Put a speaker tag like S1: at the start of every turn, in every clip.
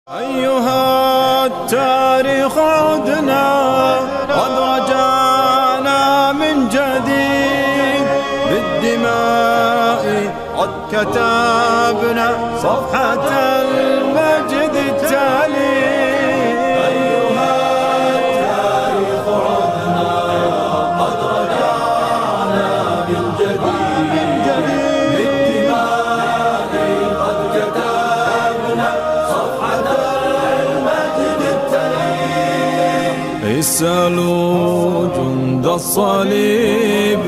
S1: أيها التاريخ عدنا قد رجعنا من جديد بالدماء قد كتبنا صفحة المجد التالي. أيها التاريخ عدنا قد رجعنا من جديد بالدماء قد كتبنا صفحة المجد التالي. اسألوا جند الصليب،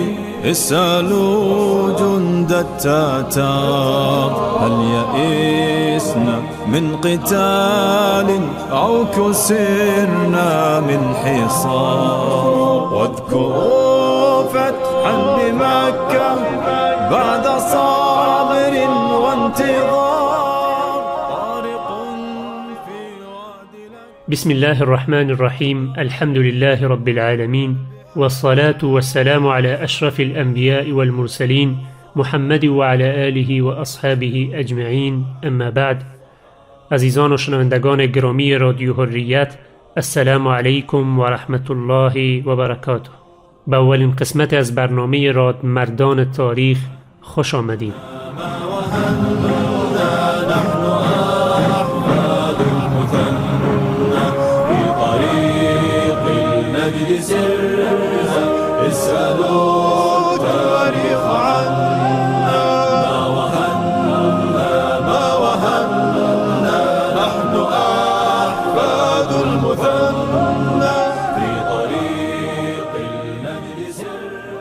S1: اسألوا جند التتار، هل يئسنا من قتال أو كسرنا من حصار؟ واذكروا فتحا بمكة بعد صابر وانتظار، طارق في وادي.
S2: بسم الله الرحمن الرحيم. الحمد لله رب العالمين، والصلاة والسلام على أشرف الأنبياء والمرسلين محمد وعلى آله و اصحابه اجمعین. اما بعد، عزیزان و شنوندگان گرامی رادیو حریت، السلام علیکم و رحمت الله و برکاته. به اولین قسمت از برنامه رادمردان تاریخ خوش آمدید.
S1: اسألوا التاريخ عنا ما وهنا نحن أحفاد المثنى في طريق المجد سرنا.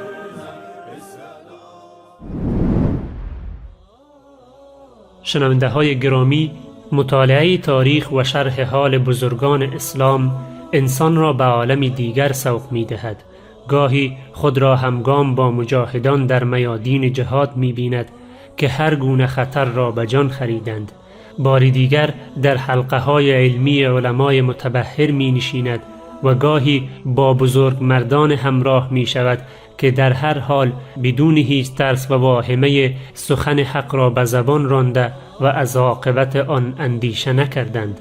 S2: شنونده های گرامی، مطالعه تاریخ و شرح حال بزرگان اسلام انسان را به عالمی دیگر سوق می دهد. گاهی خود را همگام با مجاهدان در میادین جهاد می بیند که هر گونه خطر را به جان خریدند. باری دیگر در حلقه های علمی علمای متبحر می نشیند و گاهی با بزرگ مردان همراه می شود که در هر حال بدون هیچ ترس و واهمه سخن حق را به زبان رانده و از عاقبت آن اندیشه نکردند.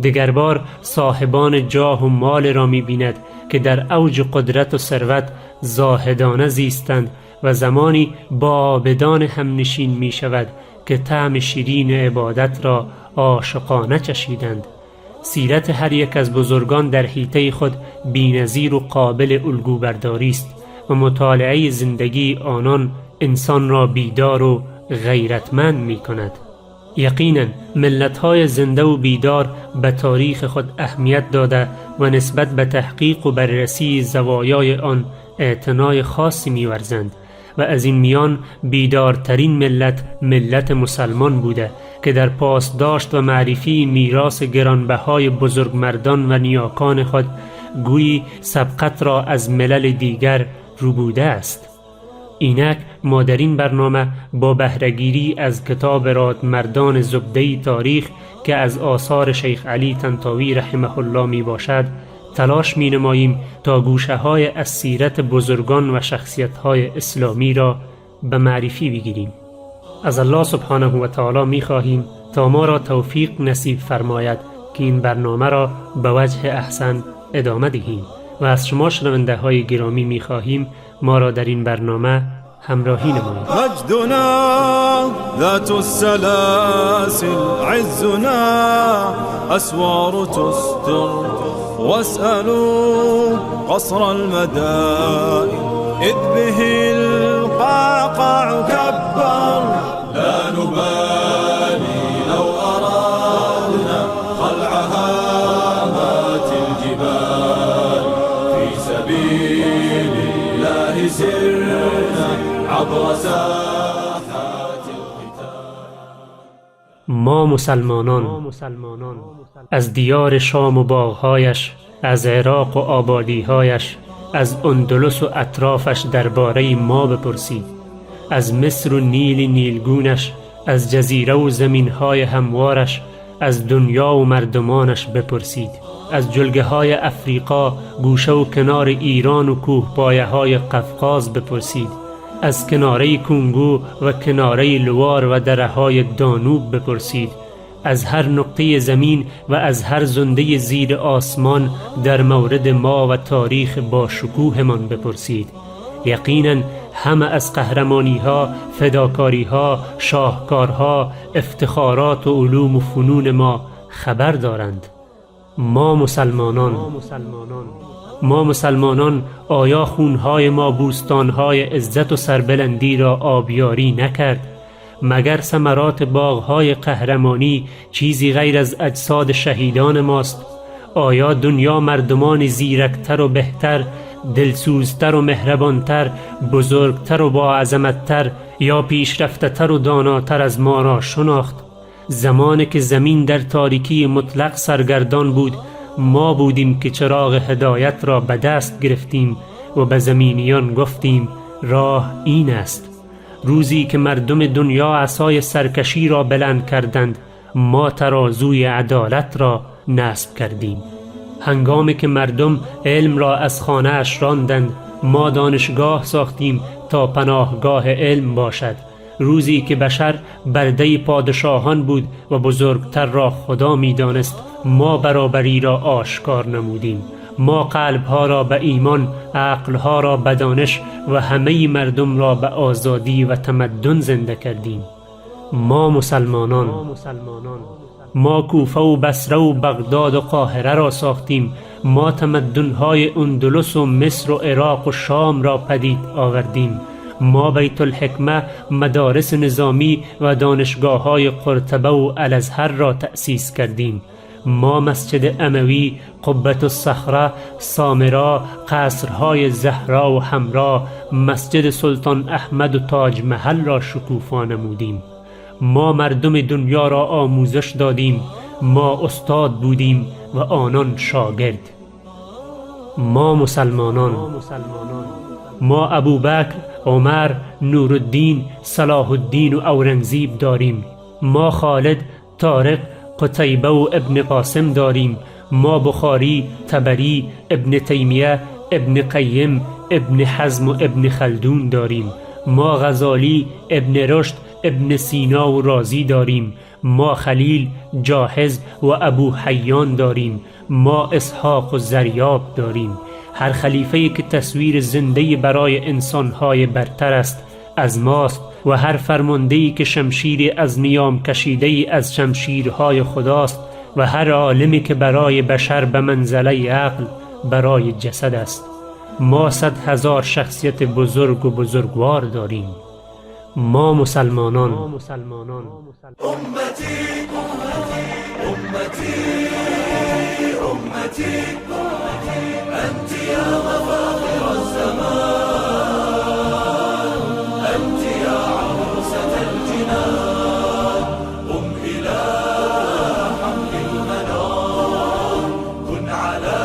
S2: دیگر بار صاحبان جاه و مال را می بیند که در اوج قدرت و ثروت زاهدانه زیستند و زمانی با عابدان هم نشین می شود که طعم شیرین عبادت را عاشقانه چشیدند. سیرت هر یک از بزرگان در حیطه خود بی‌نظیر و قابل الگوبرداری است و مطالعه زندگی آنان انسان را بیدار و غیرتمند می کند. یقیناً ملت‌های زنده و بیدار به تاریخ خود اهمیت داده و نسبت به تحقیق و بررسی زوایای آن اعتنای خاصی می‌ورزند و از این میان بیدارترین ملت مسلمان بوده که در پاسداشت و معرفی میراث گرانبهای بزرگمردان و نیاکان خود گویی سبقت را از ملل دیگر ربوده است. اینک ما در این برنامه با بهره‌گیری از کتاب رادمردان زبده‌ی تاریخ که از آثار شیخ علی طنطاوی رحمه الله می باشد تلاش می نماییم تا گوشه های از سیرت بزرگان و شخصیت های اسلامی را به معرفی بگیریم. از الله سبحانه و تعالی می خواهیم تا ما را توفیق نصیب فرماید که این برنامه را به وجه احسن ادامه دهیم و از شما شنونده های گرامی می خواهیم ما را در این برنامه همراهی نمایید.
S1: مجدنا ذات السلاسل، عزنا أسوار تستر، واسألوا قصر المدائن إذ به القعقاع كبر. لا نبالي لو أرادنا خلع هامات الجبال، في سبيل الله سرنا عبر ساحات القتال.
S2: ما مسلمانان از دیار شام و باغهایش، از عراق و آبادیهایش، از اندلس و اطرافش درباره ما بپرسید. از مصر و نیل نیلگونش، از جزیره و زمینهای هموارش، از دنیا و مردمانش بپرسید. از جلگه های افریقا، گوشه و کنار ایران و کوهپایه های قفقاز بپرسید. از کناره کنگو و کناره لوار و دره‌های دانوب بپرسید، از هر نقطه زمین و از هر زنده زیر آسمان در مورد ما و تاریخ با شکوهمان بپرسید. یقیناً همه از قهرمانی ها، فداکاری ها، شاهکارها، افتخارات و علوم و فنون ما خبر دارند. ما مسلمانان آیا خونهای ما بوستانهای عزت و سربلندی را آبیاری نکرد؟ مگر ثمرات باغهای قهرمانی چیزی غیر از اجساد شهیدان ماست؟ آیا دنیا مردمان زیرکتر و بهتر، دلسوزتر و مهربانتر، بزرگتر و با عظمتتر یا پیشرفته‌تر و داناتر از ما را شناخت؟ زمانی که زمین در تاریکی مطلق سرگردان بود، ما بودیم که چراغ هدایت را به دست گرفتیم و به زمینیان گفتیم راه این است. روزی که مردم دنیا عصای سرکشی را بلند کردند، ما ترازوی عدالت را نصب کردیم. هنگامی که مردم علم را از خانه اش راندند، ما دانشگاه ساختیم تا پناهگاه علم باشد. روزی که بشر برده پادشاهان بود و بزرگتر را خدا می دانست، ما برابری را آشکار نمودیم. ما قلبها را به ایمان، عقلها را به دانش و همه مردم را به آزادی و تمدن زنده کردیم. ما مسلمانان ما کوفه و بصره و بغداد و قاهره را ساختیم. ما تمدن‌های اندلس و مصر و عراق و شام را پدید آوردیم. ما بیت الحکمه، مدارس نظامی و دانشگاه‌های قرطبه و الازهر را تأسیس کردیم. ما مسجد اموی، قبة الصخره، سامرا، قصرهای زهرا و حمرا، مسجد سلطان احمد و تاج محل را شکوفا نمودیم. ما مردم دنیا را آموزش دادیم. ما استاد بودیم و آنان شاگرد. ما مسلمانان ما ابوبکر، عمر، نورالدین، صلاح الدین و اورنگزیب داریم. ما خالد، طارق، قتیبه و ابن قاسم داریم. ما بخاری، طبری، ابن تیمیه، ابن قیم، ابن حزم و ابن خلدون داریم. ما غزالی، ابن رشد، ابن سینا و رازی داریم. ما خلیل، جاحظ و ابو حیان داریم. ما اسحاق و زریاب داریم. هر خلیفه‌ای که تصویر زنده‌ای برای انسان‌های برتر است از ماست و هر فرمانده‌ای که شمشیری از نیام کشیده‌ای از شمشیرهای خداست و هر عالمی که برای بشر به منزله عقل برای جسد است. ما 100,000 شخصیت بزرگ و بزرگوار داریم. ما مسلمانان
S1: أمتي أنت يا مفاخر الزمان، أنت يا عروسة الجنان. قم إلى حمل المنام، كن على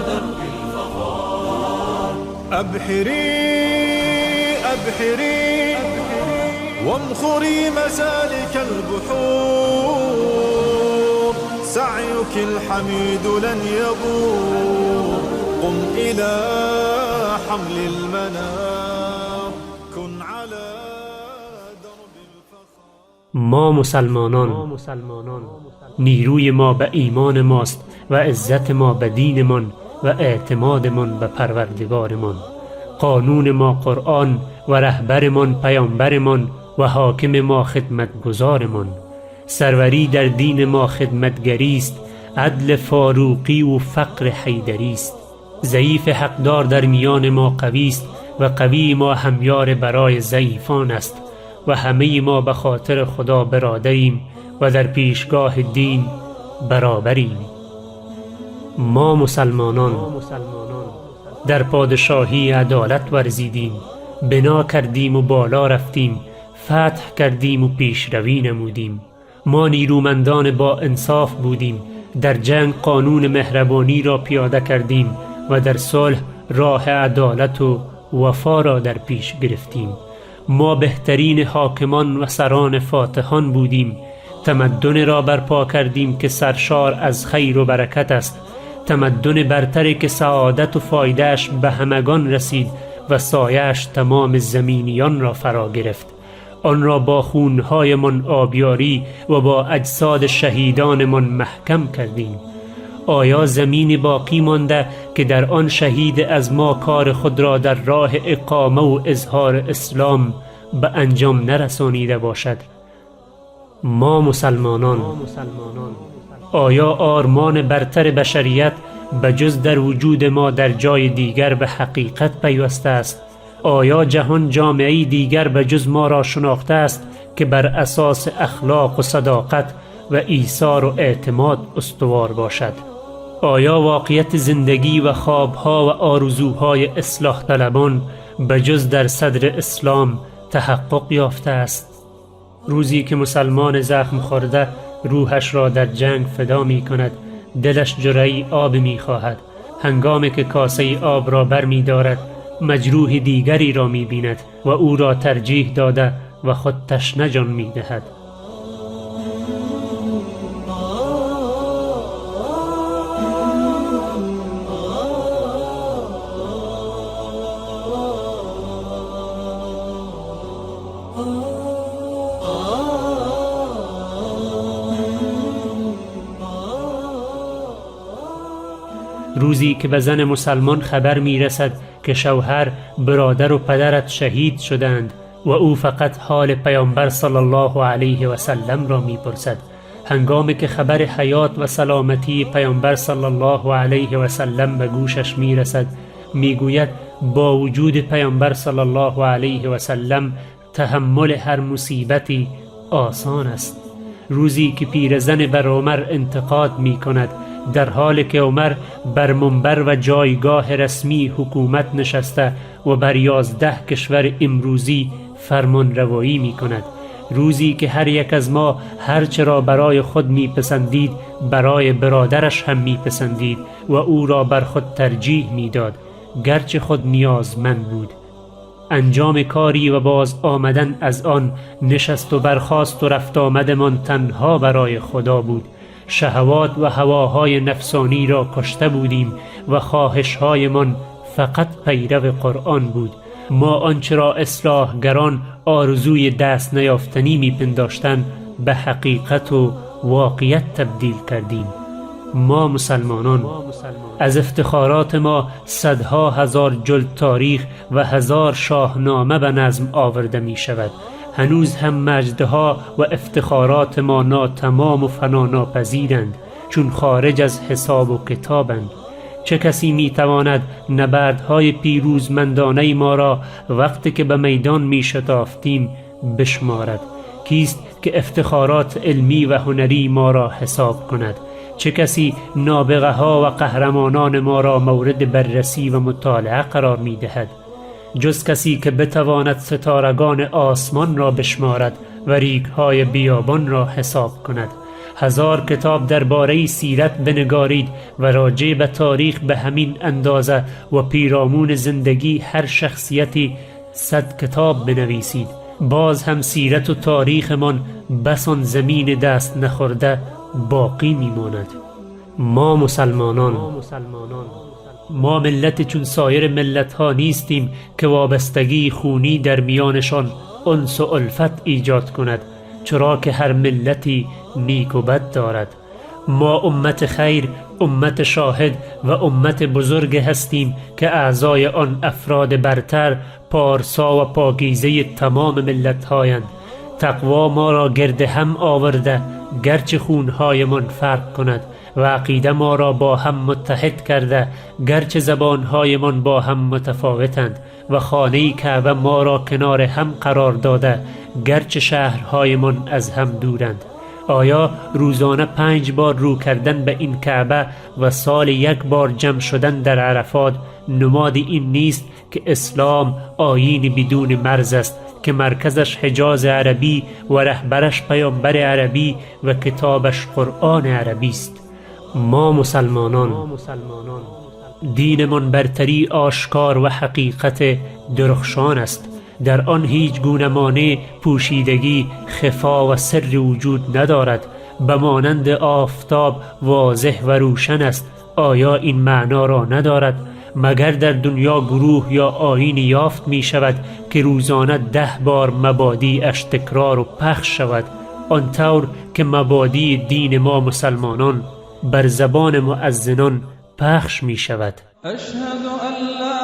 S1: درب الفخار. أبحري أبحري وامخري مسالك البحور، سعيك الحميد لن يبور. قم إلى حمل المنام، كن على درب الفخار.
S2: ما مسلمانان نیروی ما به ایمان ماست و عزت ما به دینمان و اعتمادمان به پروردگارمان. قانون ما قرآن و رهبرمان پیامبرمان و حاکم ما خدمتگزارمان. سروری در دین ما خدمتگری است، عدل فاروقی و فقر حیدری است. ضعیف حقدار در میان ما قوی است و قوی ما همیار برای ضعیفان است و همه ما به خاطر خدا برادریم و در پیشگاه دین برابریم. ما مسلمانان در پادشاهی عدالت ورزیدیم، بنا کردیم و بالا رفتیم، فتح کردیم و پیشروی نمودیم. ما نیرومندان با انصاف بودیم، در جنگ قانون مهربانی را پیاده کردیم و در صلح راه عدالت و وفا را در پیش گرفتیم. ما بهترین حاکمان و سران فاتحان بودیم. تمدن را برپا کردیم که سرشار از خیر و برکت است، تمدن برتری که سعادت و فایدهش به همگان رسید و سایش تمام زمینیان را فرا گرفت. آن را با خونهایمان آبیاری و با اجساد شهیدانمان محکم کردیم. آیا زمینی باقی مانده که در آن شهید از ما کار خود را در راه اقامه و اظهار اسلام به انجام نرسانیده باشد؟ ما مسلمانان، آیا آرمان برتر بشریت به جز در وجود ما در جای دیگر به حقیقت پیوسته است؟ آیا جهان جامعه‌ای دیگر به جز ما را شناخته است که بر اساس اخلاق و صداقت و ایثار و اعتماد استوار باشد؟ آیا واقعیت زندگی و خوابها و آرزوهای اصلاح طلبان به جز در صدر اسلام تحقق یافته است؟ روزی که مسلمان زخم خورده روحش را در جنگ فدا می کند، دلش جرعی آب می خواهد. هنگامی که کاسه آب را بر می دارد، مجروح دیگری را می بیند و او را ترجیح داده و خود تشنه جان می دهد. روزی که به زن مسلمان خبر می رسد که شوهر، برادر و پدرت شهید شدند و او فقط حال پیامبر صلی الله علیه و سلم را می پرسد. هنگامی که خبر حیات و سلامتی پیامبر صلی الله علیه و سلم به گوشش می رسد، می گوید با وجود پیامبر صلی الله علیه و سلم تحمل هر مصیبتی آسان است. روزی که پیرزن بر عمر انتقاد می کند، در حالی که عمر بر منبر و جایگاه رسمی حکومت نشسته و بر 11 کشور امروزی فرمان روایی می کند. روزی که هر یک از ما هرچه را برای خود می پسندید برای برادرش هم می پسندید و او را بر خود ترجیح می داد گرچه خود نیازمند بود. انجام کاری و باز آمدن از آن، نشست و برخاست و رفت آمدمان تنها برای خدا بود. شهوات و هواهای نفسانی را کشته بودیم و خواهشهایمان فقط پیرو قرآن بود. ما آنچه را اصلاحگران آرزوی دست نیافتنی میپنداشتند به حقیقت و واقعیت تبدیل کردیم. ما مسلمانان از افتخارات ما صدها هزار جلد تاریخ و هزار شاهنامه به نظم آورده می شود. هنوز هم مجدها و افتخارات ما ناتمام و فنا ناپذیرند، چون خارج از حساب و کتابند. چه کسی می تواند نبردهای پیروزمندانه ما را وقتی که به میدان می شتافتیم بشمارد؟ کیست که افتخارات علمی و هنری ما را حساب کند؟ چه کسی نابغه ها و قهرمانان ما را مورد بررسی و مطالعه قرار می دهد؟ جز کسی که بتواند ستارگان آسمان را بشمارد و ریگ‌های بیابان را حساب کند. هزار کتاب درباره سیرت بنگارید و راجع به تاریخ به همین اندازه و پیرامون زندگی هر شخصیتی 100 کتاب بنویسید، باز هم سیرت و تاریخمان بسان زمین دست نخورده باقی میماند. ما مسلمانان، ما ملت چون سایر ملت ها نیستیم که وابستگی خونی در میانشان انس و الفت ایجاد کند، چرا که هر ملتی نیک و بد دارد. ما امت خیر، امت شاهد و امت بزرگ هستیم که اعضای آن افراد برتر، پارسا و پاکیزه تمام ملت هایند. تقوا ما را گرد هم آورده گرچه خونهایمان فرق کند و عقیده ما را با هم متحد کرده گرچه زبانهایمان با هم متفاوتند و خانه کعبه ما را کنار هم قرار داده گرچه شهرهایمان از هم دورند. آیا روزانه 5 بار رو کردن به این کعبه و سال 1 بار جمع شدن در عرفات نماد این نیست که اسلام آیین بدون مرز است که مرکزش حجاز عربی و رهبرش پیامبر عربی و کتابش قرآن عربی است؟ ما مسلمانان، دینمان برتری آشکار و حقیقت درخشان است. در آن هیچ گونه مانع، پوشیدگی، خفا و سر وجود ندارد. به مانند آفتاب واضح و روشن است. آیا این معنا را ندارد؟ مگر در دنیا گروه یا آیین یافت می شود که روزانه 10 بار مبادی اش تکرار و پخش شود، آنطور که مبادی دین ما مسلمانان بر زبان مؤذنان پخش می شود.
S3: اشهد ان لا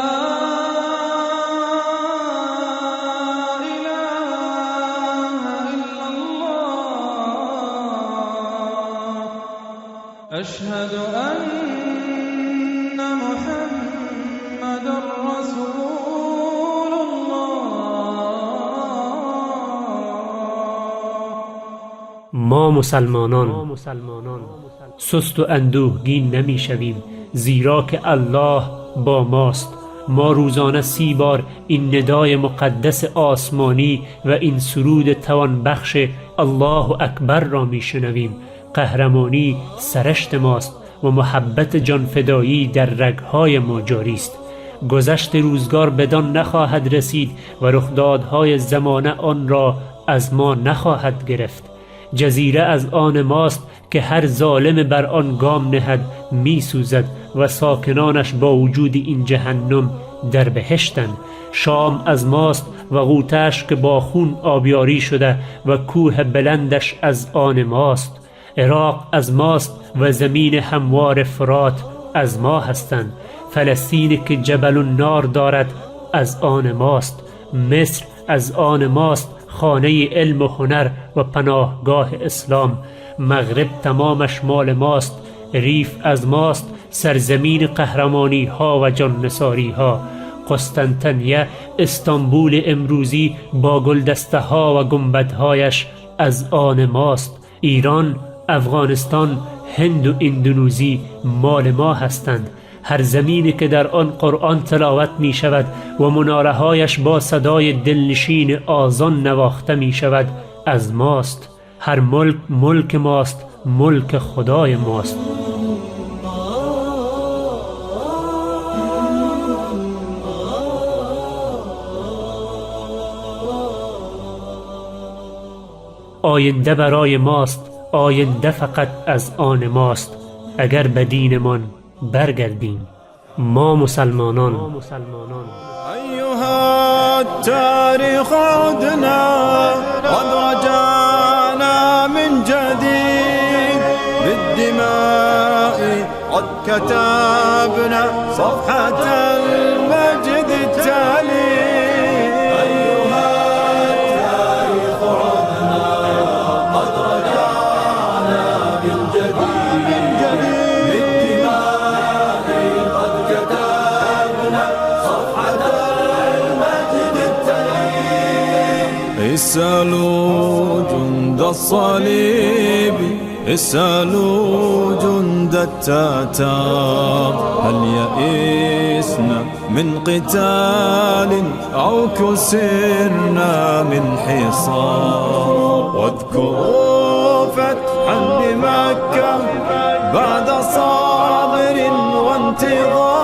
S3: أشهد أن محمد رسول الله.
S2: ما مسلمانان سست و اندوهگین نمی شویم، زیرا که الله با ماست. ما روزانه 30 بار این ندای مقدس آسمانی و این سرود توان بخش الله اکبر را می شنویم. قهرمانی سرشت ماست و محبت جانفدایی در رگهای ما جاری است. گذشت روزگار بدان نخواهد رسید و رخدادهای زمانه آن را از ما نخواهد گرفت. جزیره از آن ماست که هر ظالم بر آن گام نهد می سوزد و ساکنانش با وجود این جهنم در بهشتند. شام از ماست و غوطه‌اش که با خون آبیاری شده و کوه بلندش از آن ماست. عراق از ماست و زمین هموار فرات از ما هستند. فلسطین که جبل النار دارد از آن ماست. مصر از آن ماست، خانه علم و هنر و پناهگاه اسلام. مغرب تمامش مال ماست. ریف از ماست، سرزمین قهرمانی ها و جان نثاری ها. قسطنطنیه، استانبول امروزی با گلدسته ها و گنبدهایش از آن ماست. ایران، افغانستان، هند و اندونزی مال ما هستند. هر زمینی که در آن قرآن تلاوت می شود و مناره‌هایش با صدای دلنشین آذان نواخته می شود از ماست. هر ملک ملک ماست، ملک خدای ماست. آینده برای ماست، آینده فقط از آن ماست. اگر به دینمان برگردیم ما مسلمانان.
S1: أيها التاريخ عدنا قد رجعنا من جديد بالدماء قد كتبنا صفحة المجد التالي. أيها التاريخ عدنا قد رجعنا من جديد بالدماء قد كتبنا صفحة المجد التالي. اسألوا جند الصليب، اسألوا جند التتار، هل يئسنا من قتال أو كسرنا من حصار. واذكروا فتحا لمكة بعد صابر وانتظار.